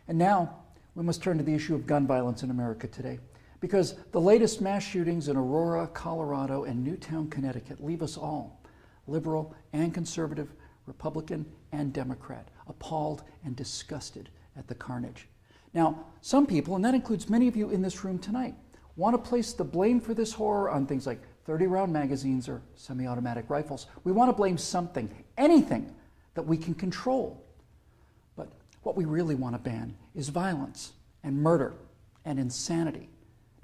And now we must turn to the issue of gun violence in America today, because the latest mass shootings in Aurora, Colorado, and Newtown, Connecticut leave us all, liberal and conservative, Republican and Democrat, appalled and disgusted at the carnage. Now, some people, and that includes many of you in this room tonight, want to place the blame for this horror on things like 30-round magazines or semi-automatic rifles. We want to blame something, anything that we can control. But what we really want to ban is violence and murder and insanity.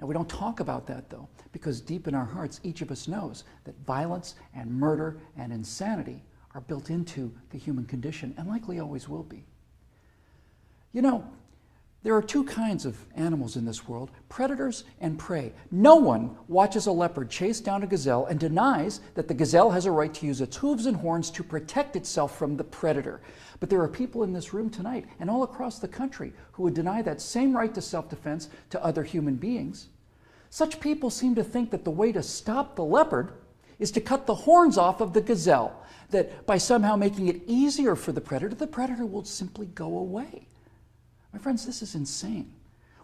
Now, we don't talk about that, though, because deep in our hearts, each of us knows that violence and murder and insanity are built into the human condition and likely always will be. You know, there are two kinds of animals in this world, predators and prey. No one watches a leopard chase down a gazelle and denies that the gazelle has a right to use its hooves and horns to protect itself from the predator. But there are people in this room tonight and all across the country who would deny that same right to self-defense to other human beings. Such people seem to think that the way to stop the leopard is to cut the horns off of the gazelle, that by somehow making it easier for the predator will simply go away. My friends, this is insane.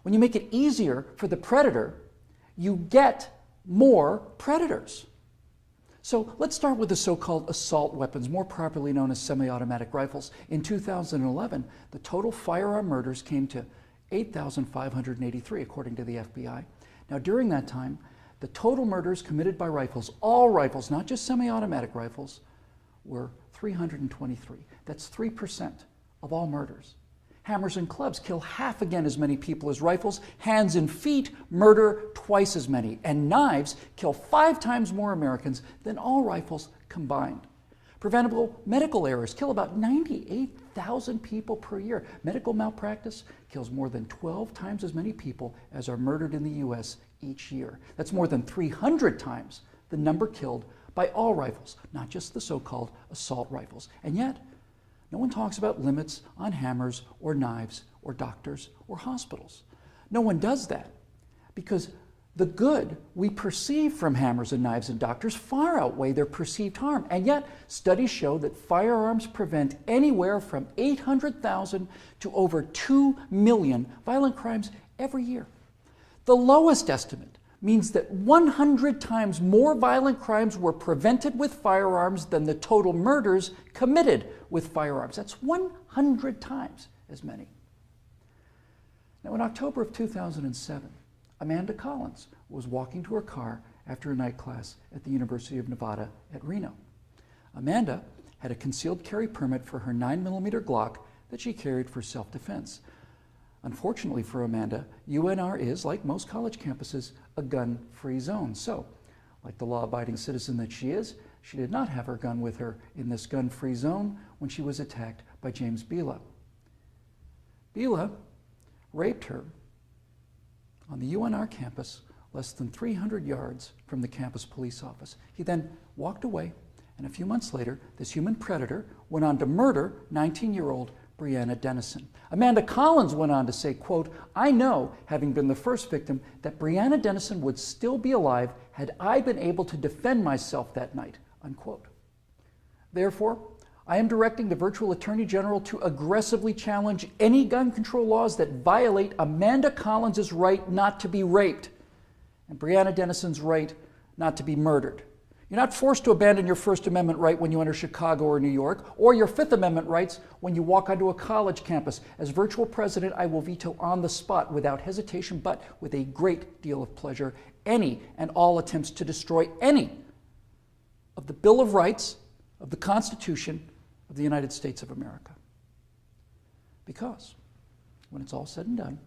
When you make it easier for the predator, you get more predators. So let's start with the so-called assault weapons, more properly known as semi-automatic rifles. In 2011, the total firearm murders came to 8,583, according to the FBI. Now, during that time, the total murders committed by rifles, all rifles, not just semi-automatic rifles, were 323. That's 3% of all murders. Hammers and clubs kill half again as many people as rifles. Hands and feet murder twice as many. And knives kill 5 times more Americans than all rifles combined. Preventable medical errors kill about 98,000 people per year. Medical malpractice kills more than 12 times as many people as are murdered in the U.S. each year. That's more than 300 times the number killed by all rifles, not just the so-called assault rifles. And yet, no one talks about limits on hammers or knives or doctors or hospitals. No one does that because the good we perceive from hammers and knives and doctors far outweigh their perceived harm. And yet, studies show that firearms prevent anywhere from 800,000 to over 2 million violent crimes every year. The lowest estimate means that 100 times more violent crimes were prevented with firearms than the total murders committed with firearms. That's 100 times as many. Now, in October of 2007, Amanda Collins was walking to her car after a night class at the University of Nevada at Reno. Amanda had a concealed carry permit for her 9mm Glock that she carried for self-defense. Unfortunately for Amanda, UNR is, like most college campuses, a gun-free zone. So, like the law-abiding citizen that she is, she did not have her gun with her in this gun-free zone when she was attacked by James Bila. Bila raped her on the UNR campus less than 300 yards from the campus police office. He then walked away, and a few months later, this human predator went on to murder 19-year-old Breonna Dennison. Amanda Collins went on to say, quote, "I know, having been the first victim, that Breonna Dennison would still be alive had I been able to defend myself that night," unquote. Therefore, I am directing the virtual Attorney General to aggressively challenge any gun control laws that violate Amanda Collins' right not to be raped and Breonna Dennison's right not to be murdered. You're not forced to abandon your First Amendment right when you enter Chicago or New York, or your Fifth Amendment rights when you walk onto a college campus. As virtual president, I will veto on the spot without hesitation, but with a great deal of pleasure, any and all attempts to destroy any of the Bill of Rights, of the Constitution of the United States of America. Because when it's all said and done,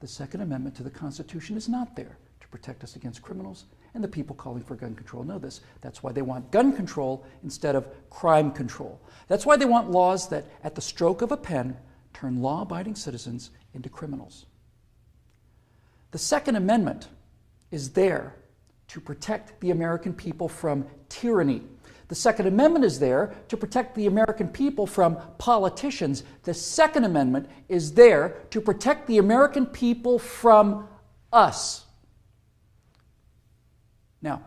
the Second Amendment to the Constitution is not there to protect us against criminals, and the people calling for gun control know this. That's why they want gun control instead of crime control. That's why they want laws that, at the stroke of a pen, turn law-abiding citizens into criminals. The Second Amendment is there to protect the American people from tyranny. The Second Amendment is there to protect the American people from politicians. The Second Amendment is there to protect the American people from us. Now,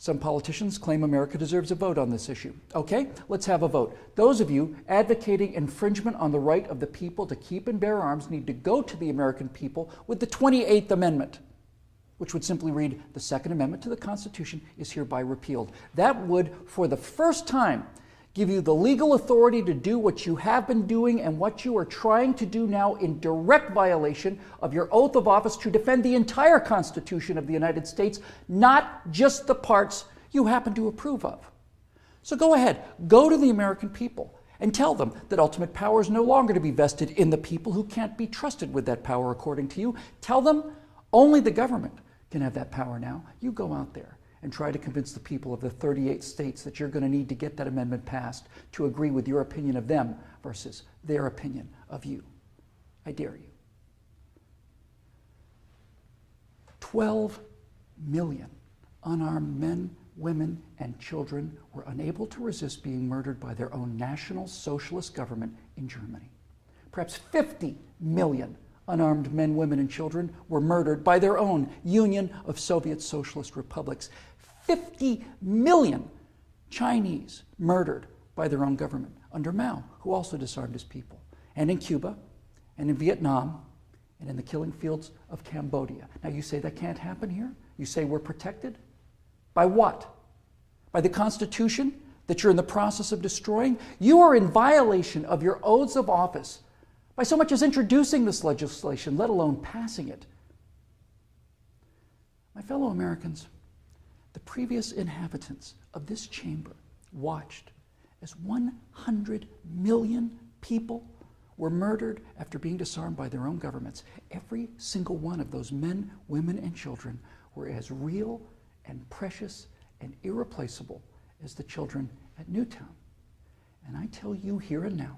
Some politicians claim America deserves a vote on this issue. Okay, let's have a vote. Those of you advocating infringement on the right of the people to keep and bear arms need to go to the American people with the 28th Amendment, which would simply read, the Second Amendment to the Constitution is hereby repealed. That would, for the first time, give you the legal authority to do what you have been doing and what you are trying to do now in direct violation of your oath of office to defend the entire Constitution of the United States, not just the parts you happen to approve of. So go ahead, go to the American people and tell them that ultimate power is no longer to be vested in the people who can't be trusted with that power according to you. Tell them only the government can have that power now. You go out there and try to convince the people of the 38 states that you're going to need to get that amendment passed to agree with your opinion of them versus their opinion of you. I dare you. 12 million unarmed men, women, and children were unable to resist being murdered by their own National Socialist government in Germany. Perhaps 50 million unarmed men, women, and children were murdered by their own Union of Soviet Socialist Republics. 50 million Chinese murdered by their own government under Mao, who also disarmed his people. And in Cuba, and in Vietnam, and in the killing fields of Cambodia. Now you say that can't happen here? You say we're protected? By what? By the Constitution that you're in the process of destroying? You are in violation of your oaths of office by so much as introducing this legislation, let alone passing it. My fellow Americans, the previous inhabitants of this chamber watched as 100 million people were murdered after being disarmed by their own governments. Every single one of those men, women, and children were as real and precious and irreplaceable as the children at Newtown. And I tell you here and now,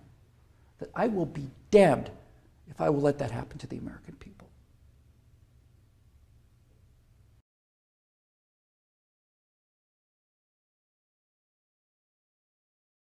that I will be damned if I will let that happen to the American people.